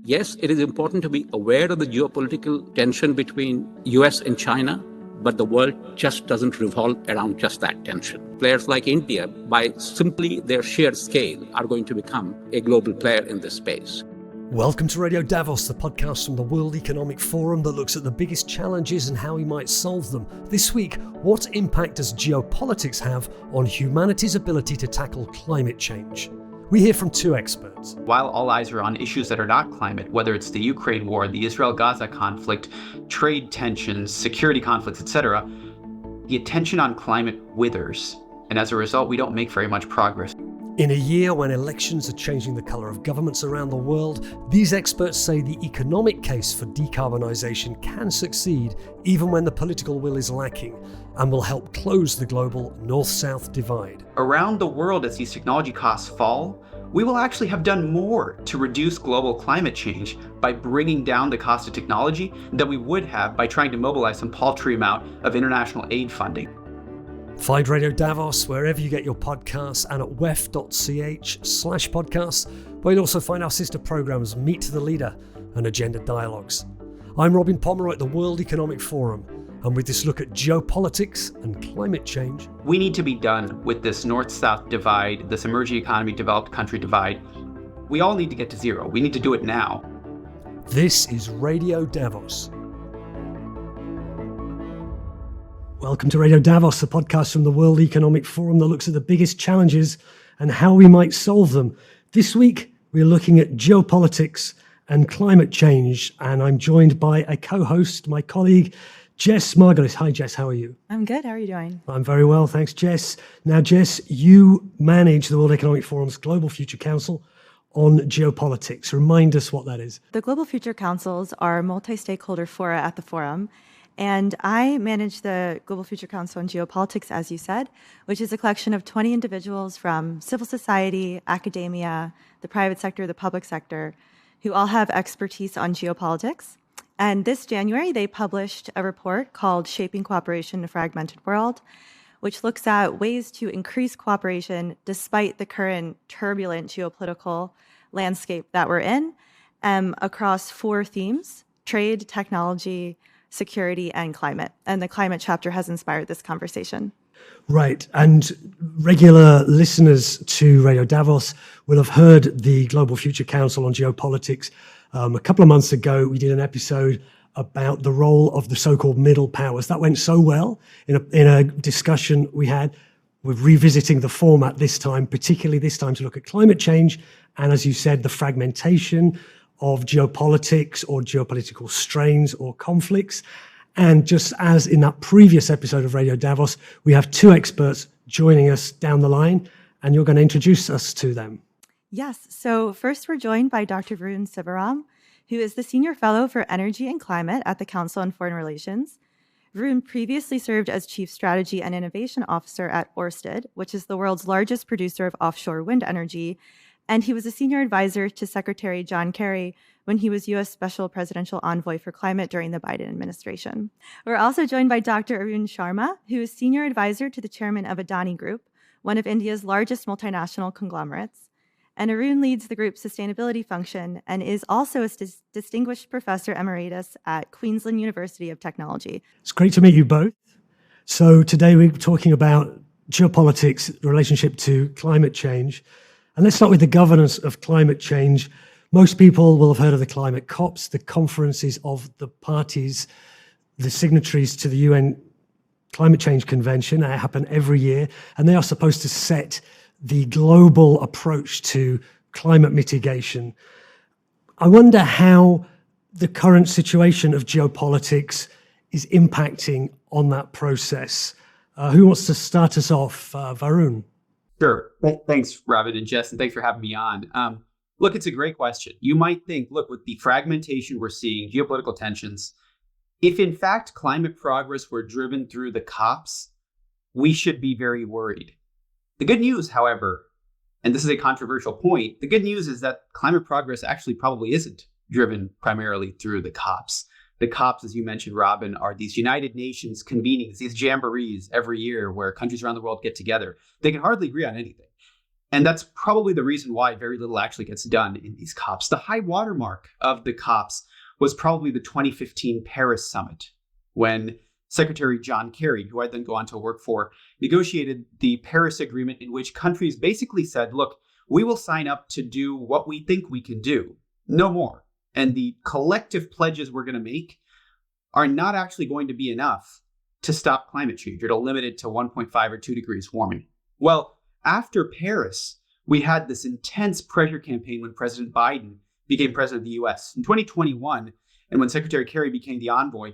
Yes, it is important to be aware of the geopolitical tension between US and China, but the world just doesn't revolve around just that tension. Players like India, by simply their sheer scale, are going to become a global player in this space. Welcome to Radio Davos, the podcast from the World Economic Forum that looks at the biggest challenges and how we might solve them. This week, what impact does geopolitics have on humanity's ability to tackle climate change? We hear from two experts. While all eyes are on issues that are not climate, whether it's the Ukraine war, the Israel-Gaza conflict, trade tensions, security conflicts, etc., the attention on climate withers, and as a result, we don't make very much progress. In a year when elections are changing the colour of governments around the world, these experts say the economic case for decarbonisation can succeed even when the political will is lacking, and will help close the global north-south divide. Around the world, as these technology costs fall, we will actually have done more to reduce global climate change by bringing down the cost of technology than we would have by trying to mobilize some paltry amount of international aid funding. Find Radio Davos wherever you get your podcasts and at wef.ch/podcasts, where you'll also find our sister programs Meet the Leader and Agenda Dialogues. I'm Robin Pomeroy at the World Economic Forum, and with this look at geopolitics and climate change, we need to be done with this north-south divide, this emerging economy, developed country divide. We all need to get to zero. We need to do it now. This is Radio Davos. Welcome to Radio Davos, the podcast from the World Economic Forum that looks at the biggest challenges and how we might solve them. This week, we're looking at geopolitics and climate change, and I'm joined by a co-host, my colleague, Jess Margolis. Hi, Jess, how are you? I'm good. How are you doing? I'm very well, thanks, Jess. Now, Jess, you manage the World Economic Forum's Global Future Council on geopolitics. Remind us what that is. The Global Future Councils are multi-stakeholder fora at the forum, and I manage the Global Future Council on Geopolitics, as you said, which is a collection of 20 individuals from civil society, academia, the private sector, the public sector, who all have expertise on geopolitics. And this January, they published a report called Shaping Cooperation in a Fragmented World, which looks at ways to increase cooperation despite the current turbulent geopolitical landscape that we're in, across four themes: trade, technology, security, and climate. And the climate chapter has inspired this conversation. Right. And regular listeners to Radio Davos will have heard the Global Future Council on Geopolitics. A couple of months ago, we did an episode about the role of the so-called middle powers. That went so well in a discussion we had. We're revisiting the format this time, particularly this time to look at climate change. And as you said, the fragmentation of geopolitics or geopolitical strains or conflicts. And just as in that previous episode of Radio Davos, we have two experts joining us down the line, and you're going to introduce us to them. Yes. So first, we're joined by Dr. Arun Sivaram, who is the Senior Fellow for Energy and Climate at the Council on Foreign Relations. Varun previously served as Chief Strategy and Innovation Officer at Ørsted, which is the world's largest producer of offshore wind energy, and he was a senior advisor to Secretary John Kerry when he was U.S. Special Presidential Envoy for Climate during the Biden administration. We're also joined by Dr. Arun Sharma, who is senior advisor to the chairman of Adani Group, one of India's largest multinational conglomerates. And Arun leads the group's sustainability function and is also a distinguished professor emeritus at Queensland University of Technology. It's great to meet you both. So today we're talking about geopolitics, relationship to climate change. And let's start with the governance of climate change. Most people will have heard of the climate COPs, the conferences of the parties, the signatories to the UN Climate Change Convention. They happen every year, and they are supposed to set the global approach to climate mitigation. I wonder how the current situation of geopolitics is impacting on that process. Who wants to start us off? Varun? Sure. Thanks, Robin and Jess, and thanks for having me on. Look, it's a great question. You might think, look, with the fragmentation we're seeing, geopolitical tensions, if in fact climate progress were driven through the COPs, we should be very worried. The good news, however, and this is a controversial point, the good news is that climate progress actually probably isn't driven primarily through the COPs. The COPs, as you mentioned, Robin, are these United Nations convenings, these jamborees every year where countries around the world get together. They can hardly agree on anything. And that's probably the reason why very little actually gets done in these COPs. The high watermark of the COPs was probably the 2015 Paris summit, when Secretary John Kerry, who I'd then go on to work for, negotiated the Paris Agreement, in which countries basically said, look, we will sign up to do what we think we can do, no more. And the collective pledges we're going to make are not actually going to be enough to stop climate change or to limit it to 1.5 or 2 degrees warming. Well, after Paris, we had this intense pressure campaign when President Biden became president of the US. In 2021, and when Secretary Kerry became the envoy,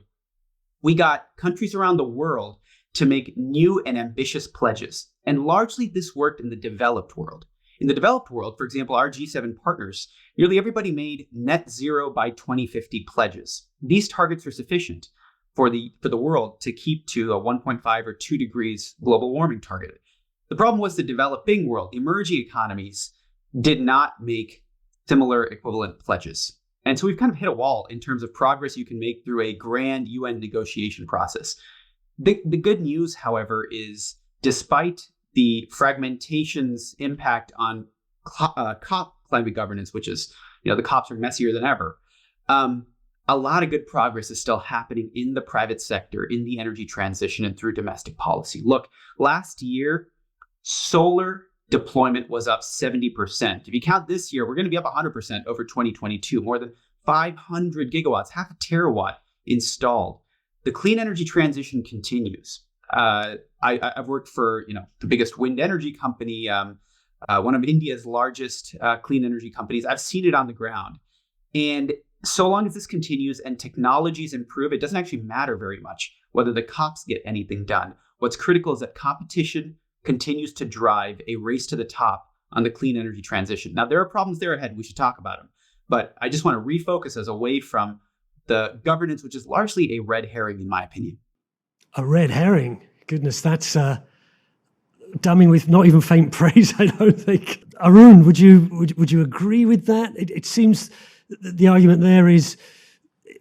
we got countries around the world to make new and ambitious pledges. And largely this worked in the developed world. In the developed world, for example, our G7 partners, nearly everybody made net zero by 2050 pledges. These targets are sufficient for the world to keep to a 1.5 or 2 degrees global warming target. The problem was the developing world, the emerging economies, did not make similar equivalent pledges. And so we've kind of hit a wall in terms of progress you can make through a grand UN negotiation process. The good news, however, is despite the fragmentation's impact on COP climate governance, which is, the COPs are messier than ever, a lot of good progress is still happening in the private sector, in the energy transition, and through domestic policy. Look, last year, solar deployment was up 70%. If you count this year, we're going to be up 100% over 2022, more than 500 gigawatts, half a terawatt installed. The clean energy transition continues. I've worked for the biggest wind energy company, one of India's largest clean energy companies. I've seen it on the ground. And so long as this continues and technologies improve, it doesn't actually matter very much whether the COPs get anything done. What's critical is that competition continues to drive a race to the top on the clean energy transition. Now, there are problems there ahead. We should talk about them. But I just want to refocus us away from the governance, which is largely a red herring, in my opinion. A red herring? Goodness, that's damning with not even faint praise, I don't think. Arun, would you agree with that? It seems the argument there is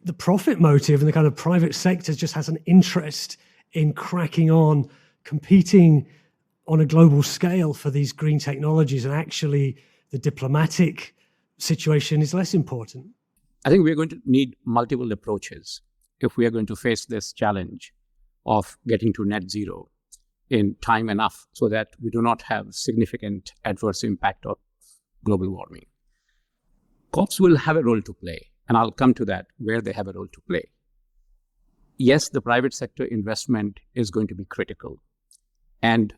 the profit motive, and the kind of private sector just has an interest in cracking on, competing on a global scale for these green technologies, and actually the diplomatic situation is less important. I think we're going to need multiple approaches if we are going to face this challenge of getting to net zero in time enough so that we do not have significant adverse impact of global warming. COPs will have a role to play, and I'll come to that, where they have a role to play. Yes, the private sector investment is going to be critical, and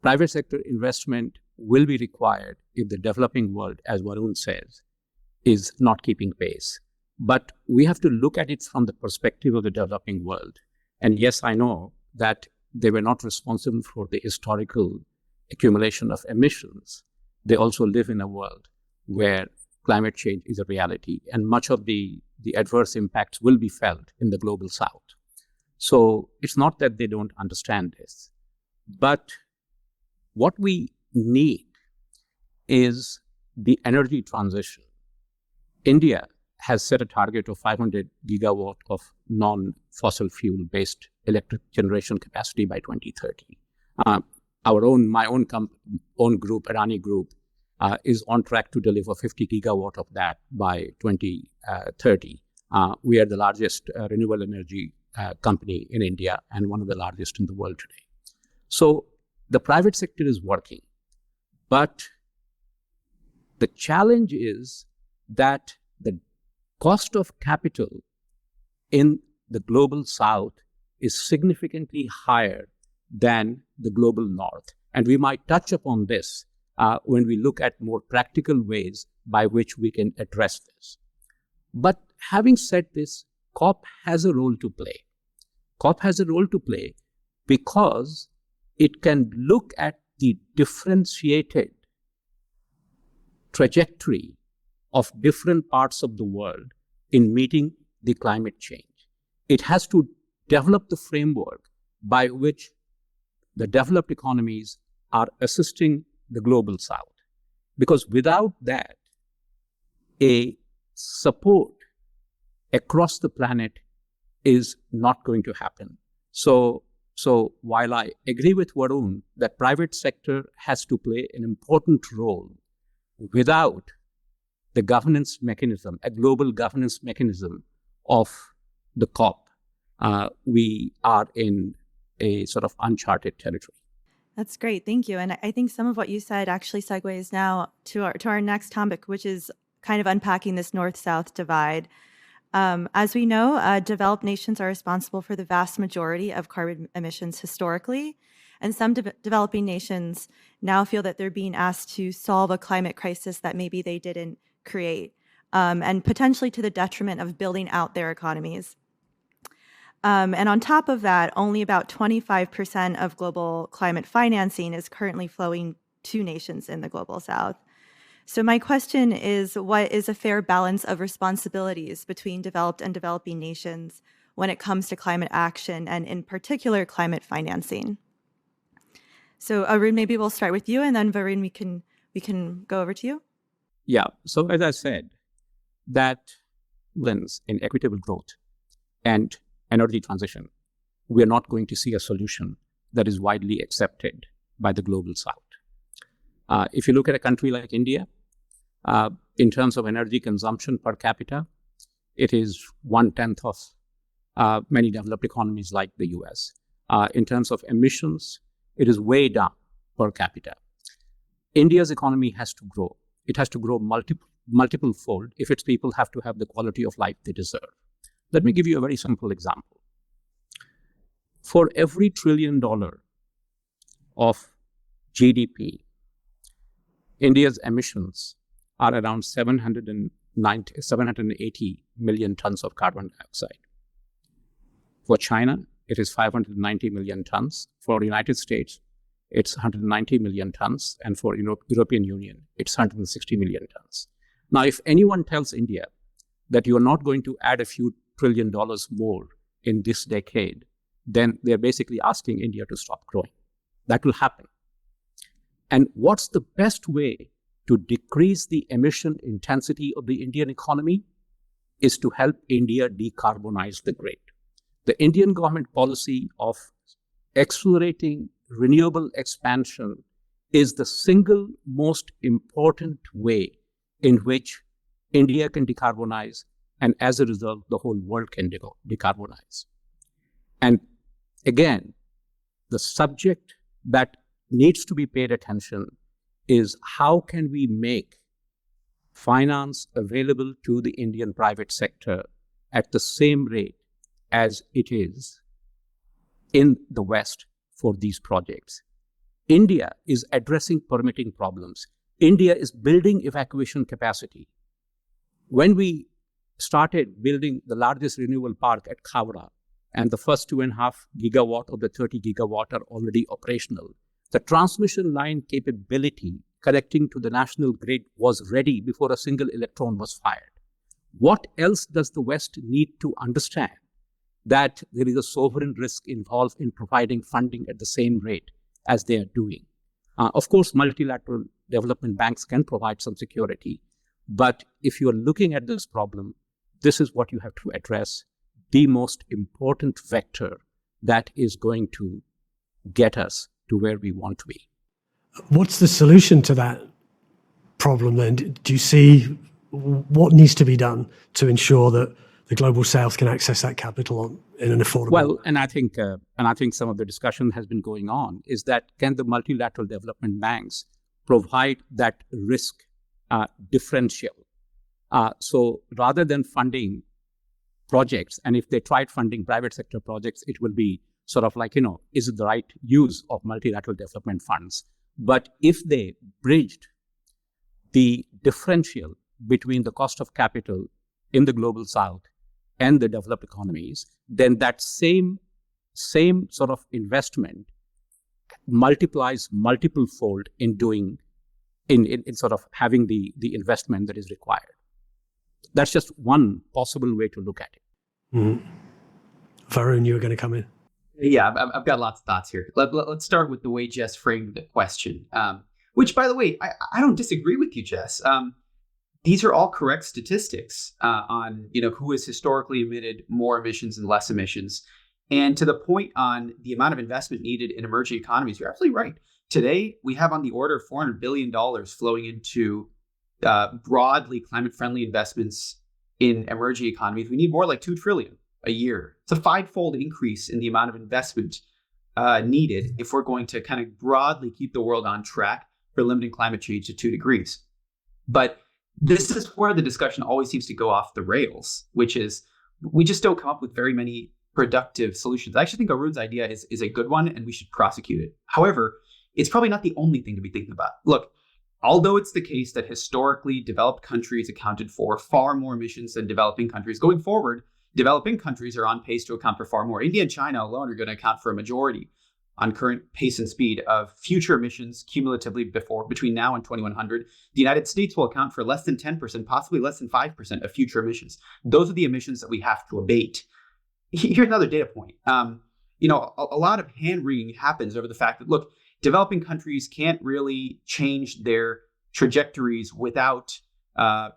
private sector investment will be required if the developing world, as Varun says, is not keeping pace. But we have to look at it from the perspective of the developing world. And yes, I know that they were not responsible for the historical accumulation of emissions. They also live in a world where climate change is a reality, and much of the adverse impacts will be felt in the global south. So it's not that they don't understand this, but what we need is the energy transition. India has set a target of 500 gigawatt of non-fossil fuel-based electric generation capacity by 2030. My own group, Adani Group, is on track to deliver 50 gigawatt of that by 2030. We are the largest renewable energy company in India and one of the largest in the world today. So the private sector is working, but the challenge is that the cost of capital in the global south is significantly higher than the global north. And we might touch upon this when we look at more practical ways by which we can address this. But having said this, COP has a role to play. COP has a role to play because it can look at the differentiated trajectory of different parts of the world in meeting the climate change. It has to develop the framework by which the developed economies are assisting the global south. Because without that, a support across the planet is not going to happen. So So while I agree with Varun that private sector has to play an important role, without the governance mechanism, a global governance mechanism of the COP, we are in a sort of uncharted territory. That's great. Thank you. And I think some of what you said actually segues now to our next topic, which is kind of unpacking this north-south divide. As we know, developed nations are responsible for the vast majority of carbon emissions historically, and some developing nations now feel that they're being asked to solve a climate crisis that maybe they didn't create, and potentially to the detriment of building out their economies. And on top of that, only about 25% of global climate financing is currently flowing to nations in the global south. So my question is, what is a fair balance of responsibilities between developed and developing nations when it comes to climate action and in particular climate financing? So Arun, maybe we'll start with you, and then Varun, we can go over to you. Yeah. So as I said, that lens in equitable growth and energy transition, we are not going to see a solution that is widely accepted by the global south. If you look at a country like India, in terms of energy consumption per capita, it is 1/10 of many developed economies like the US. In terms of emissions, it is way down per capita. India's economy has to grow. It has to grow multiple fold if its people have to have the quality of life they deserve. Let me give you a very simple example. For every $1 trillion of GDP, India's emissions are around 780 million tons of carbon dioxide. For China, it is 590 million tons. For the United States, it's 190 million tons. And for European Union, it's 160 million tons. Now, if anyone tells India that you're not going to add a few $1 trillion more in this decade, then they're basically asking India to stop growing. That will happen. And what's the best way to decrease the emission intensity of the Indian economy is to help India decarbonize the grid. The Indian government policy of accelerating renewable expansion is the single most important way in which India can decarbonize, and as a result, the whole world can decarbonize. And again, the subject that needs to be paid attention is how can we make finance available to the Indian private sector at the same rate as it is in the West for these projects. India is addressing permitting problems. India is building evacuation capacity. When we started building the largest renewable park at Khavda, and the first 2.5 gigawatt of the 30 gigawatt are already operational, the transmission line capability connecting to the national grid was ready before a single electron was fired. What else does the West need to understand? That there is a sovereign risk involved in providing funding at the same rate as they are doing. Of course, multilateral development banks can provide some security, but if you are looking at this problem, this is what you have to address, the most important vector that is going to get us to where we want to be. What's the solution to that problem then? Do you see what needs to be done to ensure that the global south can access that capital in an affordable way? Well, and I think some of the discussion has been going on is that can the multilateral development banks provide that risk differential? So rather than funding projects, and if they tried funding private sector projects, it will be sort of like, is it the right use of multilateral development funds? But if they bridged the differential between the cost of capital in the global south and the developed economies, then that same sort of investment multiplies multiple fold in sort of having the investment that is required. That's just one possible way to look at it. Mm-hmm. Varun, you were going to come in. Yeah, I've got lots of thoughts here. Let's start with the way Jess framed the question, which, by the way, I don't disagree with you, Jess. These are all correct statistics on who has historically emitted more emissions and less emissions. And to the point on the amount of investment needed in emerging economies, you're absolutely right. Today, we have on the order of $400 billion flowing into broadly climate-friendly investments in emerging economies. We need more like $2 trillion a year. It's a five-fold increase in the amount of investment needed if we're going to kind of broadly keep the world on track for limiting climate change to 2 degrees. But this is where the discussion always seems to go off the rails, which is we just don't come up with very many productive solutions. I actually think Arun's idea is a good one, and we should prosecute it. However, it's probably not the only thing to be thinking about. Look, although it's the case that historically developed countries accounted for far more emissions than developing countries, going forward, developing countries are on pace to account for far more. India and China alone are going to account for a majority on current pace and speed of future emissions cumulatively between now and 2100. The United States will account for less than 10%, possibly less than 5% of future emissions. Those are the emissions that we have to abate. Here's another data point. A lot of hand-wringing happens over the fact that, look, developing countries can't really change their trajectories without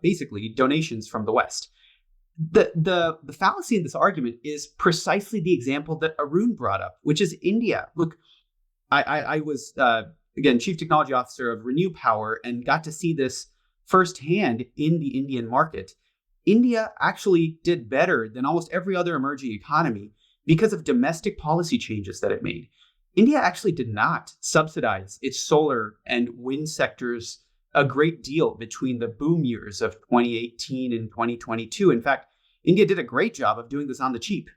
basically donations from the West. The fallacy in this argument is precisely the example that Arun brought up, which is India. Look, I was, again, Chief Technology Officer of Renew Power and got to see this firsthand in the Indian market. India actually did better than almost every other emerging economy because of domestic policy changes that it made. India actually did not subsidize its solar and wind sectors a great deal between the boom years of 2018 and 2022. In fact, India did a great job of doing this on the cheap.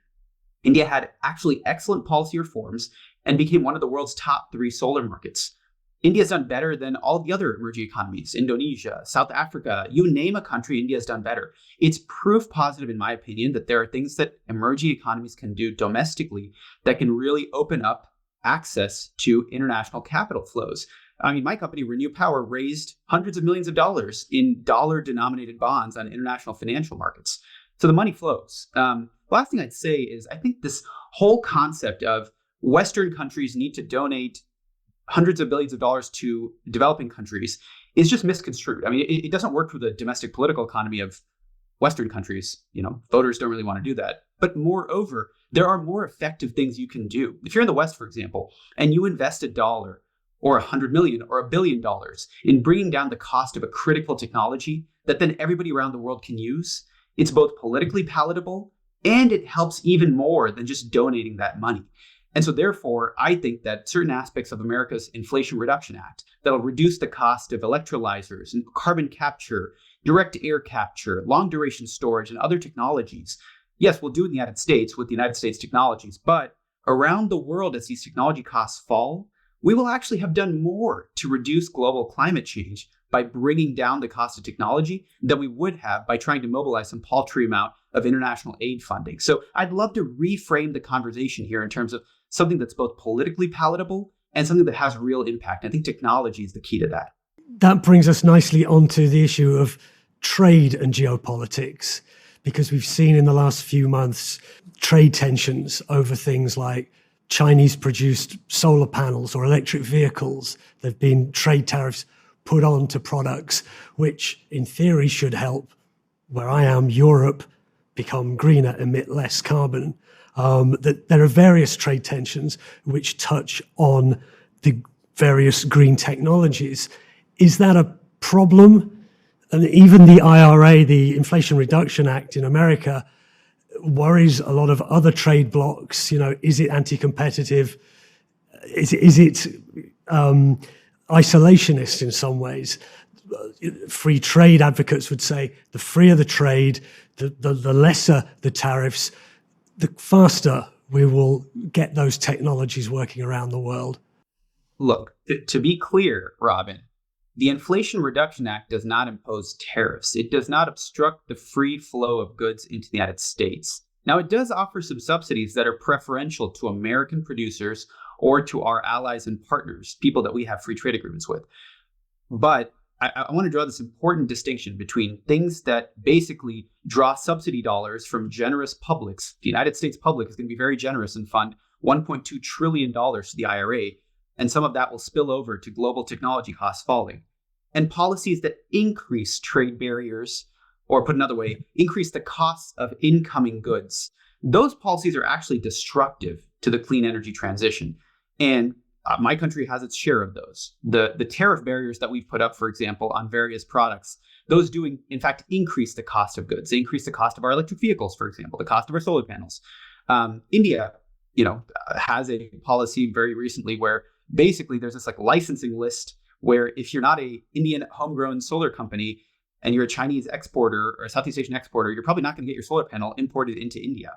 India had actually excellent policy reforms and became one of the world's top 3 solar markets. India's done better than all the other emerging economies, Indonesia, South Africa, you name a country, India's done better. It's proof positive, in my opinion, that there are things that emerging economies can do domestically that can really open up access to international capital flows. I mean, my company, Renew Power, raised hundreds of millions of dollars in dollar-denominated bonds on international financial markets. So the money flows. Last thing I'd say is I think this whole concept of Western countries need to donate hundreds of billions of dollars to developing countries is just misconstrued. I mean, it doesn't work for the domestic political economy of Western countries. Voters don't really want to do that. But moreover, there are more effective things you can do. If you're in the West, for example, and you invest $1 or $100 million or $1 billion in bringing down the cost of a critical technology that then everybody around the world can use, it's both politically palatable and it helps even more than just donating that money. And so therefore, I think that certain aspects of America's Inflation Reduction Act that'll reduce the cost of electrolyzers and carbon capture, direct air capture, long duration storage, and other technologies. Yes, we'll do it in the United States with the United States technologies, but around the world, as these technology costs fall, we will actually have done more to reduce global climate change by bringing down the cost of technology than we would have by trying to mobilize some paltry amount of international aid funding. So I'd love to reframe the conversation here in terms of something that's both politically palatable and something that has real impact. I think technology is the key to that. That brings us nicely onto the issue of trade and geopolitics, because we've seen in the last few months trade tensions over things like Chinese-produced solar panels or electric vehicles. There have been trade tariffs put on to products, which in theory should help, where I am, Europe, become greener, emit less carbon. That there are various trade tensions which touch on the various green technologies. Is that a problem? And even the IRA, the Inflation Reduction Act in America, worries a lot of other trade blocs. Is it anti-competitive? Is it isolationist in some ways? Free trade advocates would say the freer the trade, the lesser the tariffs, the faster we will get those technologies working around the world. Look, to be clear, Robin, the Inflation Reduction Act does not impose tariffs. It does not obstruct the free flow of goods into the United States. Now, it does offer some subsidies that are preferential to American producers or to our allies and partners, people that we have free trade agreements with. But I want to draw this important distinction between things that basically draw subsidy dollars from generous publics. The United States public is going to be very generous and fund $1.2 trillion to the IRA, and some of that will spill over to global technology costs falling. And policies that increase trade barriers, or put another way, increase the costs of incoming goods. those policies are actually destructive to the clean energy transition. And my country has its share of those. The tariff barriers that we've put up, for example, on various products, those do in fact increase the cost of goods. They increase the cost of our electric vehicles, for example, the cost of our solar panels. India, has a policy very recently where basically there's this like licensing list where if you're not a Indian homegrown solar company and you're a Chinese exporter or a Southeast Asian exporter, you're probably not going to get your solar panel imported into India.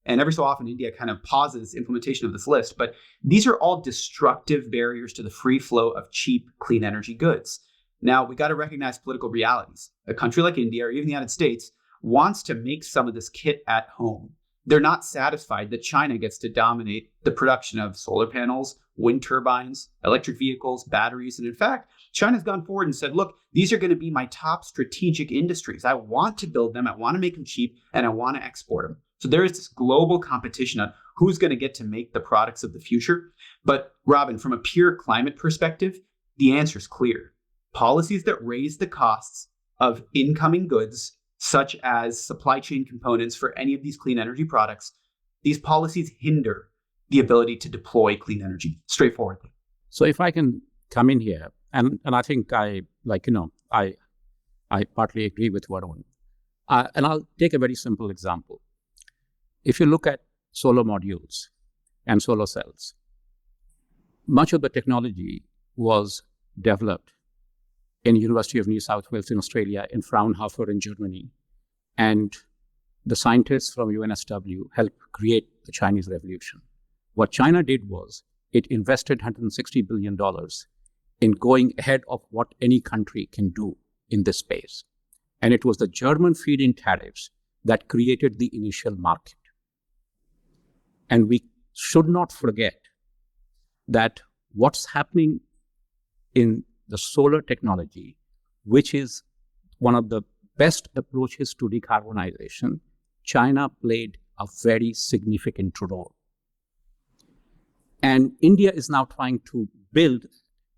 And every so often, India kind of pauses implementation of this list. But these are all destructive barriers to the free flow of cheap, clean energy goods. Now, we got to recognize political realities. A country like India or even the United States wants to make some of this kit at home. They're not satisfied that China gets to dominate the production of solar panels, wind turbines, electric vehicles, batteries. And in fact, China's gone forward and said, look, these are going to be my top strategic industries. I want to build them. I want to make them cheap and I want to export them. So there is this global competition on who's going to get to make the products of the future. But Robin, from a pure climate perspective, the answer is clear. Policies that raise the costs of incoming goods, such as supply chain components for any of these clean energy products, these policies hinder the ability to deploy clean energy straightforwardly. So if I can come in here, and I think I partly agree with Varun. And I'll take a very simple example. If you look at solar modules and solar cells, much of the technology was developed in University of New South Wales in Australia, in Fraunhofer in Germany, and the scientists from UNSW helped create the Chinese Revolution. What China did was it invested $160 billion in going ahead of what any country can do in this space. And it was the German feed-in tariffs that created the initial market. And we should not forget that what's happening in the solar technology, which is one of the best approaches to decarbonization, China played a very significant role. And India is now trying to build,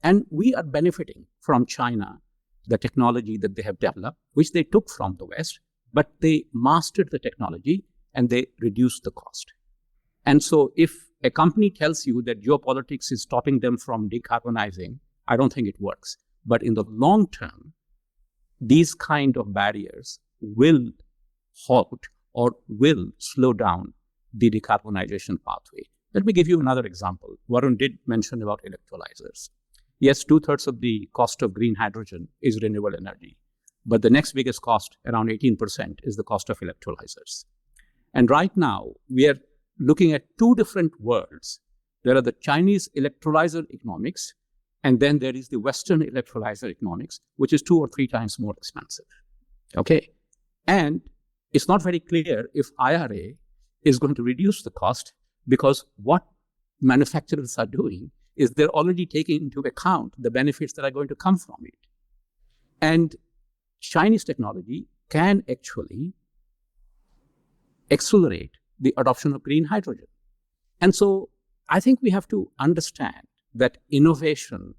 and we are benefiting from China, the technology that they have developed, which they took from the West, but they mastered the technology and they reduced the cost. And so if a company tells you that geopolitics is stopping them from decarbonizing, I don't think it works. But in the long term, these kind of barriers will halt or will slow down the decarbonization pathway. Let me give you another example. Varun did mention about electrolyzers. Yes, 2/3 of the cost of green hydrogen is renewable energy, but the next biggest cost, around 18%, is the cost of electrolyzers. And right now, we are looking at two different worlds. There are the Chinese electrolyzer economics, and then there is the Western electrolyzer economics, which is 2 or 3 times more expensive. Okay? And it's not very clear if IRA is going to reduce the cost, because what manufacturers are doing is they're already taking into account the benefits that are going to come from it. And Chinese technology can actually accelerate the adoption of green hydrogen. And so I think we have to understand that innovation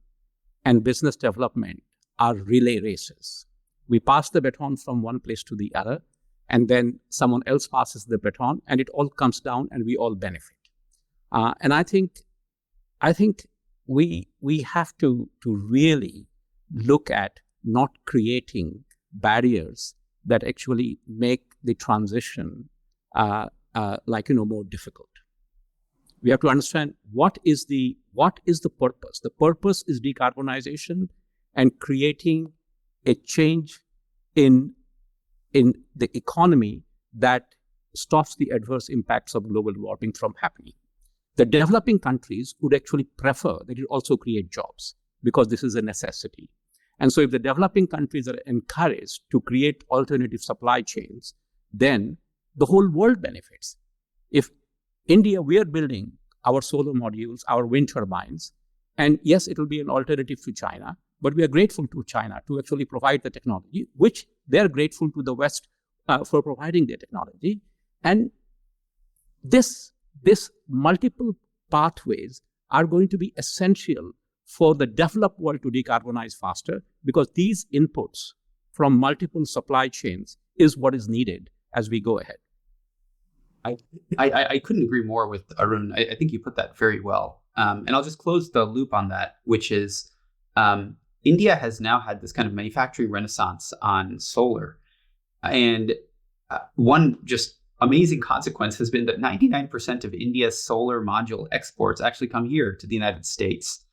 and business development are relay races. We pass the baton from one place to the other, and then someone else passes the baton, and it all comes down, and we all benefit. And I think we have to really look at not creating barriers that actually make the transition more difficult. We have to understand what is the purpose. The purpose is decarbonization and creating a change in the economy that stops the adverse impacts of global warming from happening. The developing countries would actually prefer that it also create jobs, because this is a necessity. And so if the developing countries are encouraged to create alternative supply chains, then the whole world benefits. If India, we are building our solar modules, our wind turbines, and yes, it will be an alternative to China, but we are grateful to China to actually provide the technology, which they're grateful to the West for providing their technology. And this multiple pathways are going to be essential for the developed world to decarbonize faster, because these inputs from multiple supply chains is what is needed as we go ahead. I couldn't agree more with Arun. I think you put that very well. And I'll just close the loop on that, which is India has now had this kind of manufacturing renaissance on solar. And one just amazing consequence has been that 99% of India's solar module exports actually come here to the United States.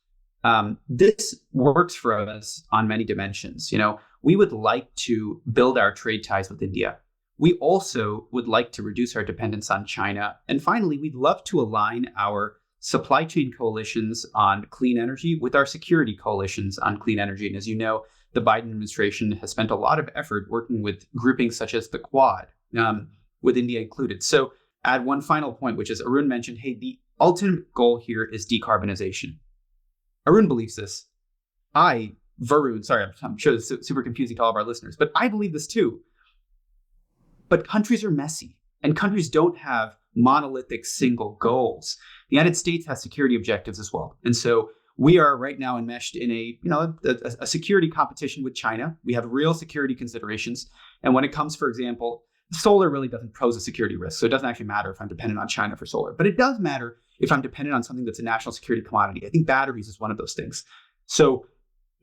This works for us on many dimensions. We would like to build our trade ties with India. We also would like to reduce our dependence on China. And finally, we'd love to align our supply chain coalitions on clean energy with our security coalitions on clean energy. And as you know, the Biden administration has spent a lot of effort working with groupings such as the Quad, with India included. So add one final point, which is Arun mentioned, hey, the ultimate goal here is decarbonization. Arun believes this. Varun, sorry, I'm sure this is super confusing to all of our listeners, but I believe this too. But countries are messy, and countries don't have monolithic single goals. The United States has security objectives as well. And so we are right now enmeshed in a security competition with China. We have real security considerations. And when it comes, for example, solar really doesn't pose a security risk. So it doesn't actually matter if I'm dependent on China for solar. But it does matter if I'm dependent on something that's a national security commodity. I think batteries is one of those things. So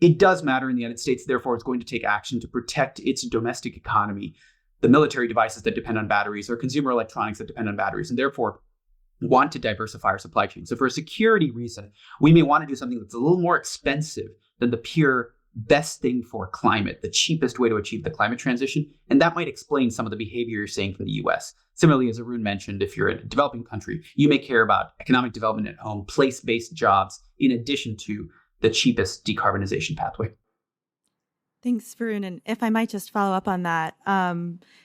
it does matter in the United States. Therefore, it's going to take action to protect its domestic economy, the military devices that depend on batteries or consumer electronics that depend on batteries, and therefore want to diversify our supply chain. So for a security reason, we may want to do something that's a little more expensive than the pure best thing for climate, the cheapest way to achieve the climate transition. And that might explain some of the behavior you're seeing from the US. Similarly, as Arun mentioned, if you're in a developing country, you may care about economic development at home, place-based jobs, in addition to the cheapest decarbonization pathway. Thanks, Varun. And if I might just follow up on that,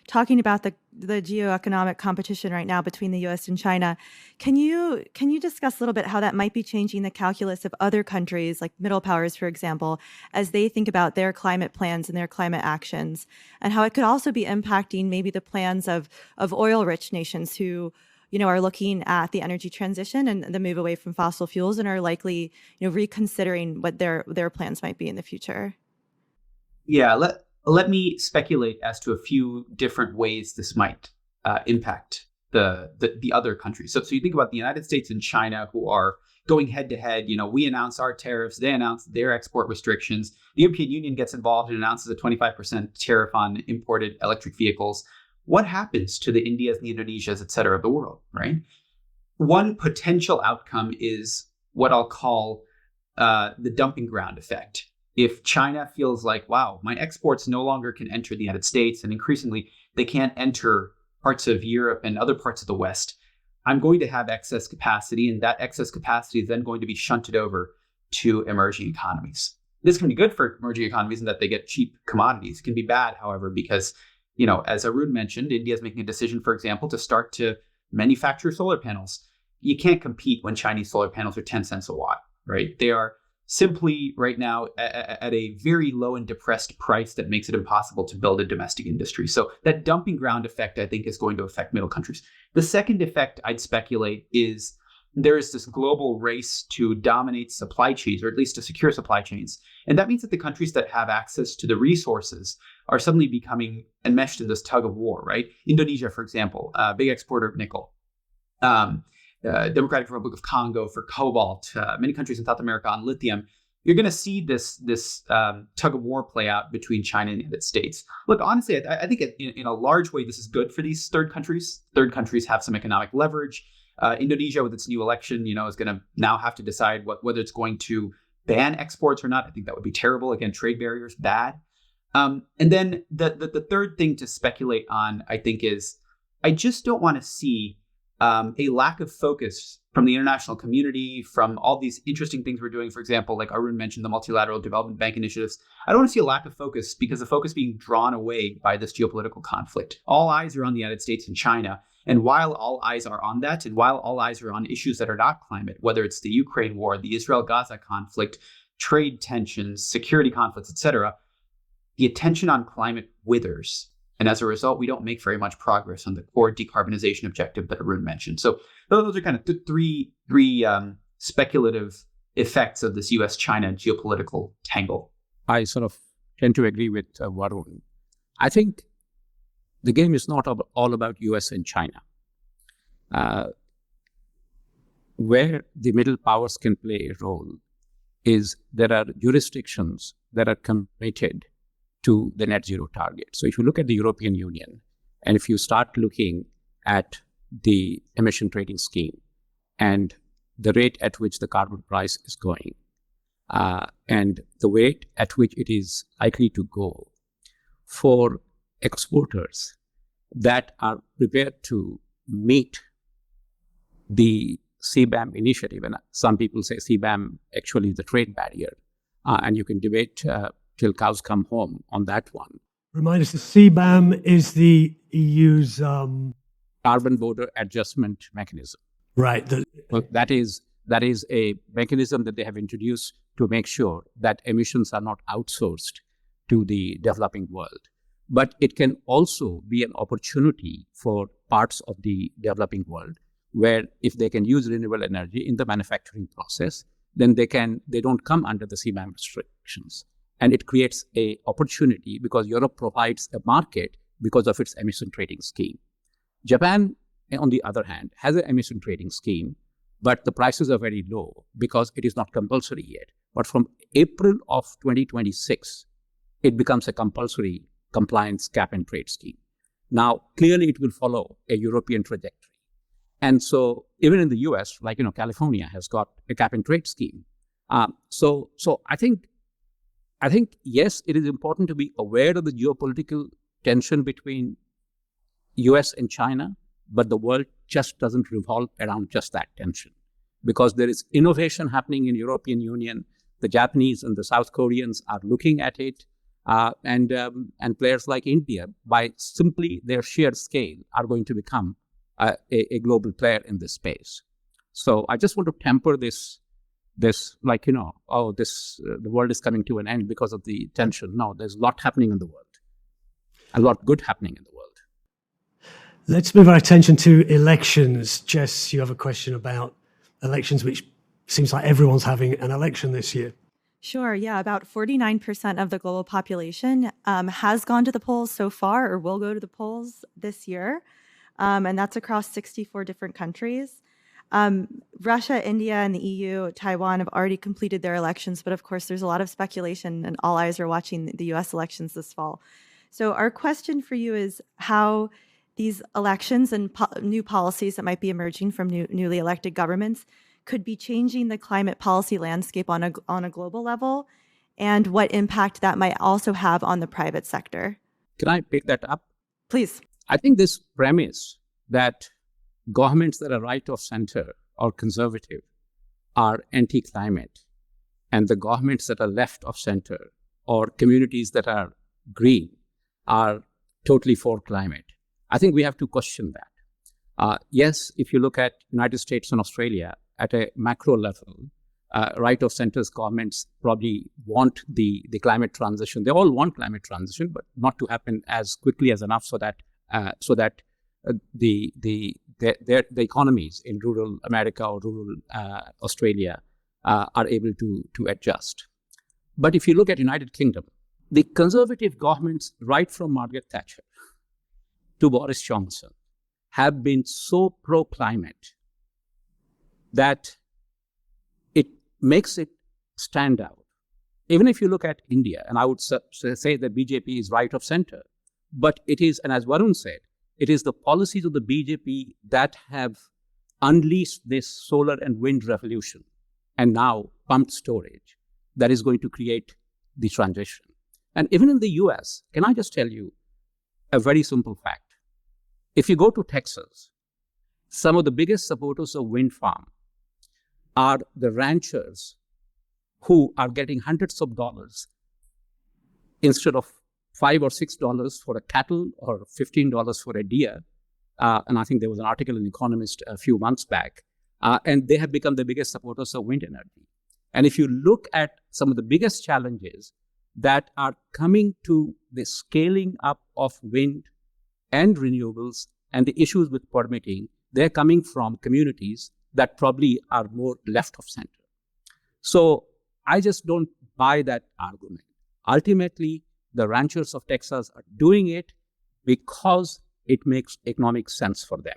talking about the geoeconomic competition right now between the U.S. and China, can you discuss a little bit how that might be changing the calculus of other countries, like middle powers, for example, as they think about their climate plans and their climate actions, and how it could also be impacting maybe the plans of oil-rich nations who are looking at the energy transition and the move away from fossil fuels and are likely reconsidering what their plans might be in the future? Yeah, let me speculate as to a few different ways this might impact the other countries. So you think about the United States and China, who are going head to head. We announce our tariffs, they announce their export restrictions. The European Union gets involved and announces a 25% tariff on imported electric vehicles. What happens to the Indias, the Indonesias, et cetera, of the world, right? One potential outcome is what I'll call the dumping ground effect. If China feels like, wow, my exports no longer can enter the United States, and increasingly they can't enter parts of Europe and other parts of the West, I'm going to have excess capacity, and that excess capacity is then going to be shunted over to emerging economies. This can be good for emerging economies in that they get cheap commodities. It can be bad, however, because, as Arun mentioned, India is making a decision, for example, to start to manufacture solar panels. You can't compete when Chinese solar panels are 10 cents a watt, right? They are simply right now at a very low and depressed price that makes it impossible to build a domestic industry. So that dumping ground effect, I think, is going to affect middle countries. The second effect I'd speculate is there is this global race to dominate supply chains, or at least to secure supply chains. And that means that the countries that have access to the resources are suddenly becoming enmeshed in this tug of war, right? Indonesia, for example, a big exporter of nickel. Democratic Republic of Congo for cobalt, many countries in South America on lithium. You're going to see this tug of war play out between China and the United States. Look, honestly, I think in a large way, this is good for these third countries. Third countries have some economic leverage. Indonesia, with its new election, is going to now have to decide whether it's going to ban exports or not. I think that would be terrible. Again, trade barriers, bad. And then the third thing to speculate on, I think, is I just don't want to see a lack of focus from the international community, from all these interesting things we're doing. For example, like Arun mentioned, the multilateral development bank initiatives. I don't want to see a lack of focus because the focus being drawn away by this geopolitical conflict. All eyes are on the United States and China. And while all eyes are on that, and while all eyes are on issues that are not climate, whether it's the Ukraine war, the Israel-Gaza conflict, trade tensions, security conflicts, etc., the attention on climate withers. And as a result, we don't make very much progress on the core decarbonization objective that Arun mentioned. So those are kind of three speculative effects of this US-China geopolitical tangle. I sort of tend to agree with Varun. I think the game is not all about US and China. Where the middle powers can play a role is there are jurisdictions that are committed to the net zero target. So if you look at the European Union, and if you start looking at the emission trading scheme and the rate at which the carbon price is going, and the rate at which it is likely to go for exporters that are prepared to meet the CBAM initiative, and some people say CBAM actually is the trade barrier, and you can debate till cows come home on that one. Remind us, the CBAM is the EU's Carbon border adjustment mechanism. right. Well, that is a mechanism that they have introduced to make sure that emissions are not outsourced to the developing world. But it can also be an opportunity for parts of the developing world where if they can use renewable energy in the manufacturing process, then they don't come under the CBAM restrictions. And it creates an opportunity because Europe provides a market because of its emission trading scheme. Japan, on the other hand, has an emission trading scheme, but the prices are very low because it is not compulsory yet. But from April of 2026, it becomes a compulsory compliance cap and trade scheme. Now, clearly it will follow a European trajectory. And so even in the US, like, California has got a cap and trade scheme. So I think, yes, it is important to be aware of the geopolitical tension between US and China, but the world just doesn't revolve around just that tension because there is innovation happening in European Union. The Japanese and the South Koreans are looking at it. And players like India, by simply their sheer scale, are going to become a global player in this space. So I just want to temper this like, the world is coming to an end because of the tension. No, there's a lot happening in the world, a lot good happening in the world. Let's move our attention to elections. Jess, you have a question about elections, which seems like everyone's having an election this year. Sure. Yeah. About 49% of the global population has gone to the polls so far or will go to the polls this year. And that's across 64 different countries. Russia, India, and the EU, Taiwan have already completed their elections. But of course, there's a lot of speculation and all eyes are watching the US elections this fall. So our question for you is how these elections and new policies that might be emerging from newly elected governments could be changing the climate policy landscape on a global level, and what impact that might also have on the private sector. Can I pick that up? Please. I think this premise that governments that are right of center or conservative are anti-climate, and the governments that are left of center or communities that are green are totally for climate. I think we have to question that. Yes, if you look at United States and Australia, at a macro level, right of center's governments probably want the climate transition. They all want climate transition, but not to happen as quickly as enough so that the economies in rural America or rural Australia are able to adjust. But if you look at United Kingdom, the conservative governments, right from Margaret Thatcher to Boris Johnson, have been so pro-climate that it makes it stand out. Even if you look at India, and I would say that BJP is right of center, but it is, and as Varun said, it is the policies of the BJP that have unleashed this solar and wind revolution and now pumped storage that is going to create the transition. And even in the US, can I just tell you a very simple fact? If you go to Texas, some of the biggest supporters of wind farm are the ranchers who are getting hundreds of dollars instead of $5 or $6 for a cattle or $15 for a deer. And I think there was an article in The Economist a few months back, and they have become the biggest supporters of wind energy. And if you look at some of the biggest challenges that are coming to the scaling up of wind and renewables and the issues with permitting, they're coming from communities that probably are more left of center. So I just don't buy that argument. Ultimately, the ranchers of Texas are doing it because it makes economic sense for them.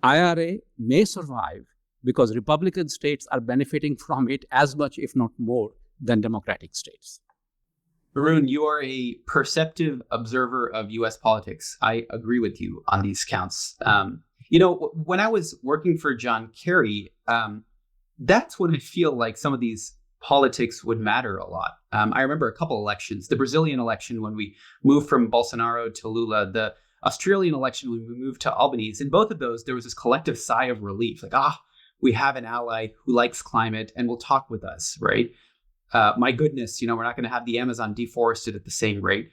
IRA may survive because Republican states are benefiting from it as much, if not more, than Democratic states. Varun, you are a perceptive observer of U.S. politics. I agree with you on these counts. When I was working for John Kerry, that's when I feel like some of these politics would matter a lot. I remember a couple elections, the Brazilian election when we moved from Bolsonaro to Lula, the Australian election when we moved to Albanese. In both of those, there was this collective sigh of relief, like, we have an ally who likes climate and will talk with us, right? My goodness, we're not going to have the Amazon deforested at the same rate.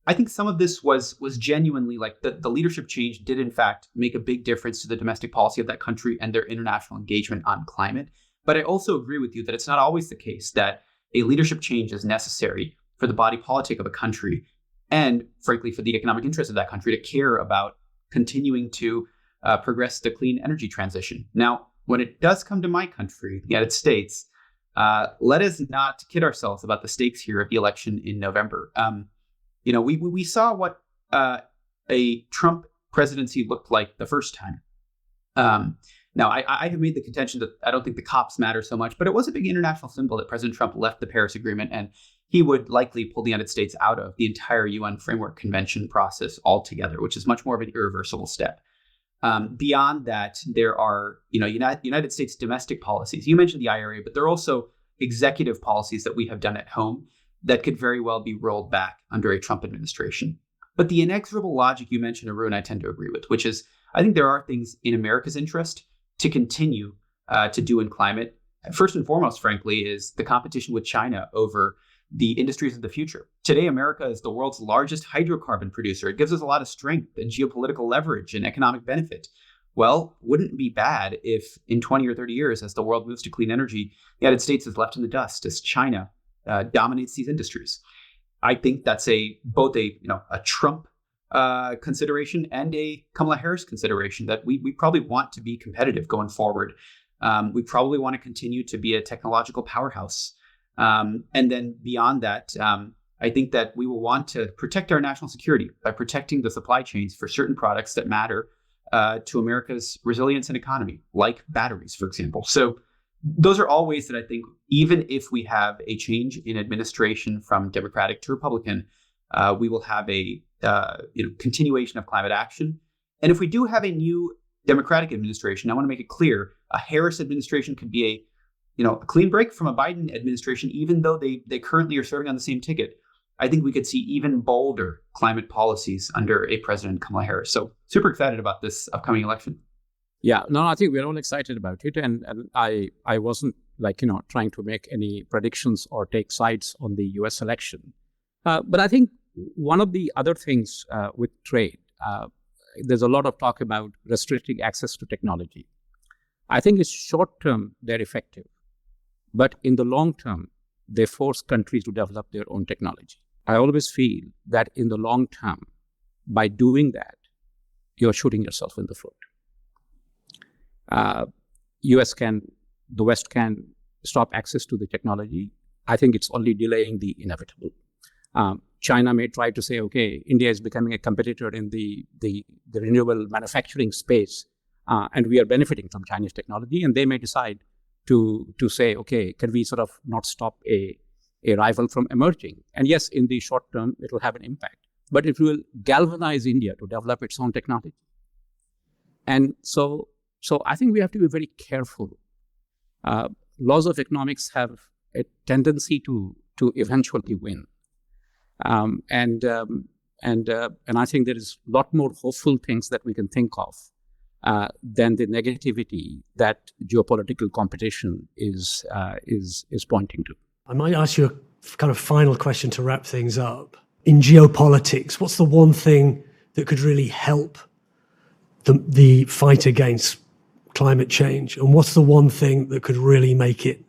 I think some of this was genuinely like the leadership change did in fact make a big difference to the domestic policy of that country and their international engagement on climate. But I also agree with you that it's not always the case that a leadership change is necessary for the body politic of a country and, frankly, for the economic interests of that country to care about continuing to progress the clean energy transition. Now, when it does come to my country, the United States, let us not kid ourselves about the stakes here of the election in November. We saw what a Trump presidency looked like the first time. Now, I have made the contention that I don't think the COPs matter so much, but it was a big international symbol that President Trump left the Paris Agreement, and he would likely pull the United States out of the entire UN Framework Convention process altogether, which is much more of an irreversible step. Beyond that, there are United States domestic policies. You mentioned the IRA, but there are also executive policies that we have done at home that could very well be rolled back under a Trump administration. But the inexorable logic you mentioned, Arun, I tend to agree with, which is I think there are things in America's interest to continue to do in climate. First and foremost, frankly, is the competition with China over the industries of the future. Today, America is the world's largest hydrocarbon producer. It gives us a lot of strength and geopolitical leverage and economic benefit. Well, wouldn't it be bad if in 20 or 30 years, as the world moves to clean energy, the United States is left in the dust as China dominates these industries? I think that's both a Trump consideration and a Kamala Harris consideration that we probably want to be competitive going forward. We probably want to continue to be a technological powerhouse. And then beyond that, I think that we will want to protect our national security by protecting the supply chains for certain products that matter to America's resilience and economy, like batteries, for example. So those are all ways that I think, even if we have a change in administration from Democratic to Republican, we will have a continuation of climate action. And if we do have a new Democratic administration, I want to make it clear, a Harris administration could be a clean break from a Biden administration, even though they currently are serving on the same ticket. I think we could see even bolder climate policies under a President Kamala Harris. So super excited about this upcoming election. Yeah, no, I think we're all excited about it. And I wasn't trying to make any predictions or take sides on the US election. But I think one of the other things with trade, there's a lot of talk about restricting access to technology. I think it's short term, they're effective. But in the long term, they force countries to develop their own technology. I always feel that in the long term, by doing that, you're shooting yourself in the foot. The West can stop access to the technology. I think it's only delaying the inevitable. China may try to say, okay, India is becoming a competitor in the renewable manufacturing space, and we are benefiting from Chinese technology, and they may decide to say, okay, can we sort of not stop a rival from emerging? And yes, in the short term, it will have an impact, but it will galvanize India to develop its own technology. And so I think we have to be very careful. Laws of economics have a tendency to eventually win. And I think there is a lot more hopeful things that we can think of than the negativity that geopolitical competition is pointing to. I might ask you a kind of final question to wrap things up. In geopolitics, what's the one thing that could really help the fight against climate change? And what's the one thing that could really make it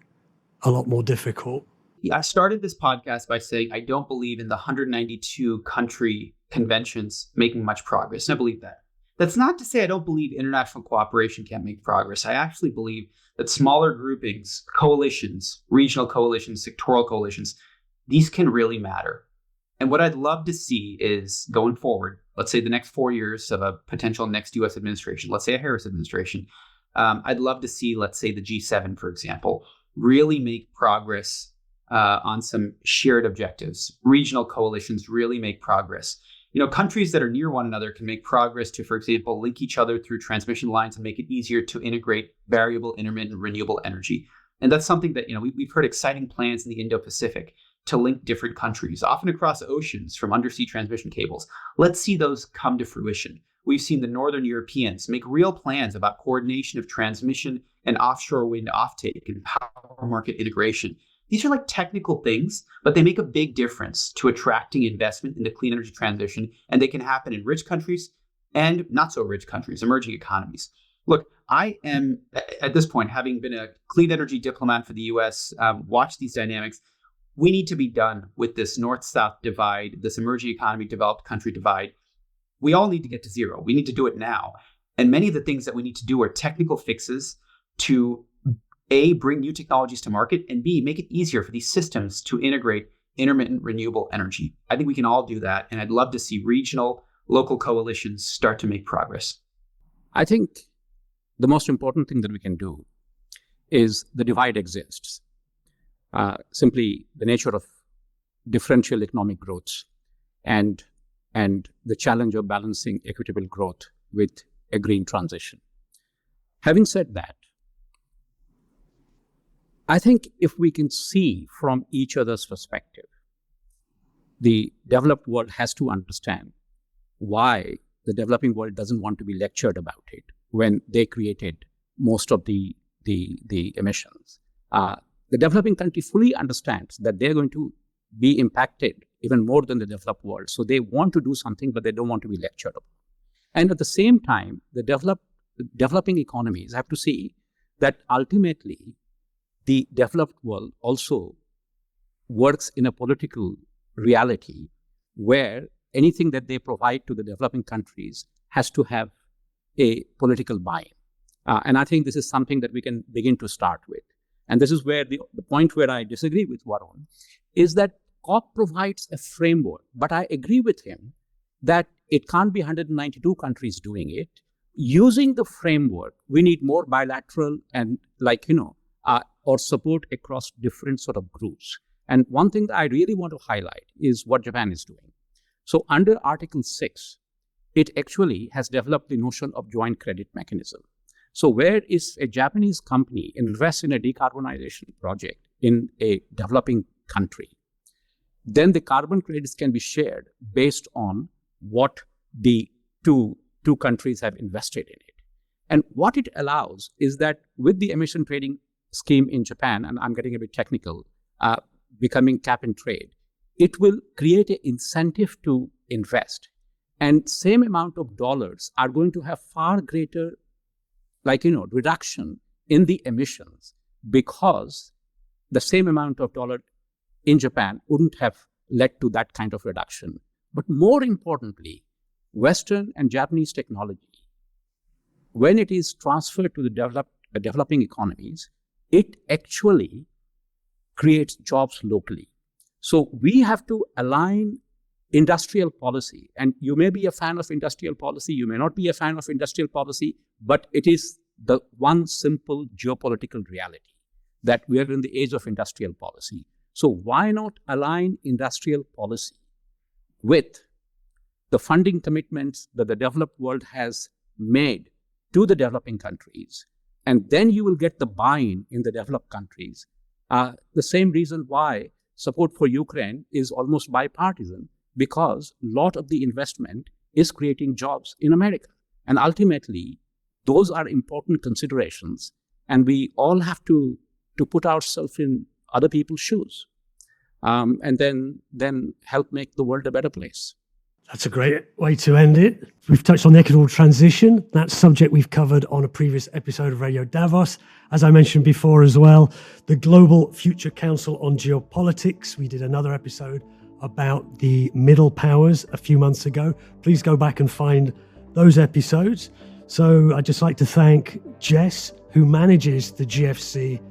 a lot more difficult? I started this podcast by saying I don't believe in the 192 country conventions making much progress. And I believe that. That's not to say I don't believe international cooperation can't make progress. I actually believe that smaller groupings, coalitions, regional coalitions, sectoral coalitions, these can really matter. And what I'd love to see is, going forward, let's say the next 4 years of a potential next US administration, let's say a Harris administration, I'd love to see, let's say the G7, for example, really make progress on some shared objectives. Regional coalitions really make progress. Countries that are near one another can make progress to, for example, link each other through transmission lines and make it easier to integrate variable, intermittent, renewable energy. And that's something that, we've heard exciting plans in the Indo-Pacific to link different countries, often across oceans from undersea transmission cables. Let's see those come to fruition. We've seen the Northern Europeans make real plans about coordination of transmission and offshore wind offtake and power market integration. These are like technical things, but they make a big difference to attracting investment in the clean energy transition, and they can happen in rich countries and not so rich countries, emerging economies. Look, I am, at this point, having been a clean energy diplomat for the US, watch these dynamics. We need to be done with this North-South divide, this emerging economy, developed country divide. We all need to get to zero. We need to do it now. And many of the things that we need to do are technical fixes to A, bring new technologies to market, and B, make it easier for these systems to integrate intermittent renewable energy. I think we can all do that. And I'd love to see regional, local coalitions start to make progress. I think the most important thing that we can do is the divide exists. Simply the nature of differential economic growth and the challenge of balancing equitable growth with a green transition. Having said that, I think if we can see from each other's perspective, the developed world has to understand why the developing world doesn't want to be lectured about it when they created most of the emissions. The developing country fully understands that they're going to be impacted even more than the developed world. So they want to do something, but they don't want to be lectured about. And at the same time, the developing economies have to see that ultimately the developed world also works in a political reality where anything that they provide to the developing countries has to have a political buy-in. And I think this is something that we can begin to start with. And this is where the point where I disagree with Varun is that COP provides a framework, but I agree with him that it can't be 192 countries doing it. Using the framework, we need more bilateral and or support across different sort of groups. And one thing that I really want to highlight is what Japan is doing. So under Article 6, it actually has developed the notion of joint credit mechanism. So where is a Japanese company invests in a decarbonization project in a developing country, then the carbon credits can be shared based on what the two countries have invested in it. And what it allows is that with the emission trading scheme in Japan, and I'm getting a bit technical, becoming cap and trade, it will create an incentive to invest. And same amount of dollars are going to have far greater reduction in the emissions because the same amount of dollar in Japan wouldn't have led to that kind of reduction. But more importantly, Western and Japanese technology, when it is transferred to the developing economies, it actually creates jobs locally. So we have to align industrial policy, and you may be a fan of industrial policy, you may not be a fan of industrial policy, but it is the one simple geopolitical reality that we are in the age of industrial policy. So why not align industrial policy with the funding commitments that the developed world has made to the developing countries, and then you will get the buy-in in the developed countries. The same reason why support for Ukraine is almost bipartisan, because a lot of the investment is creating jobs in America. And ultimately, those are important considerations, and we all have to put ourselves in other people's shoes, and then help make the world a better place. That's a great way to end it. We've touched on the equitable transition. That subject we've covered on a previous episode of Radio Davos. As I mentioned before as well, the Global Future Council on Geopolitics. We did another episode about the middle powers a few months ago. Please go back and find those episodes. So I'd just like to thank Jess, who manages the GFC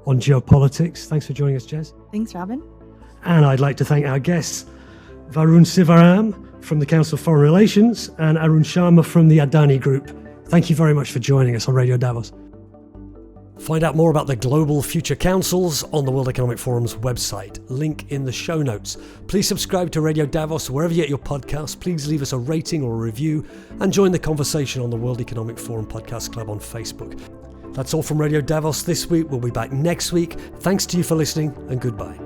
on Geopolitics. Thanks for joining us, Jess. Thanks, Robin. And I'd like to thank our guests, Varun Sivaram from the Council of Foreign Relations and Arun Sharma from the Adani Group. Thank you very much for joining us on Radio Davos. Find out more about the Global Future Councils on the World Economic Forum's website. Link in the show notes. Please subscribe to Radio Davos wherever you get your podcasts. Please leave us a rating or a review and join the conversation on the World Economic Forum Podcast Club on Facebook. That's all from Radio Davos this week. We'll be back next week. Thanks to you for listening and goodbye.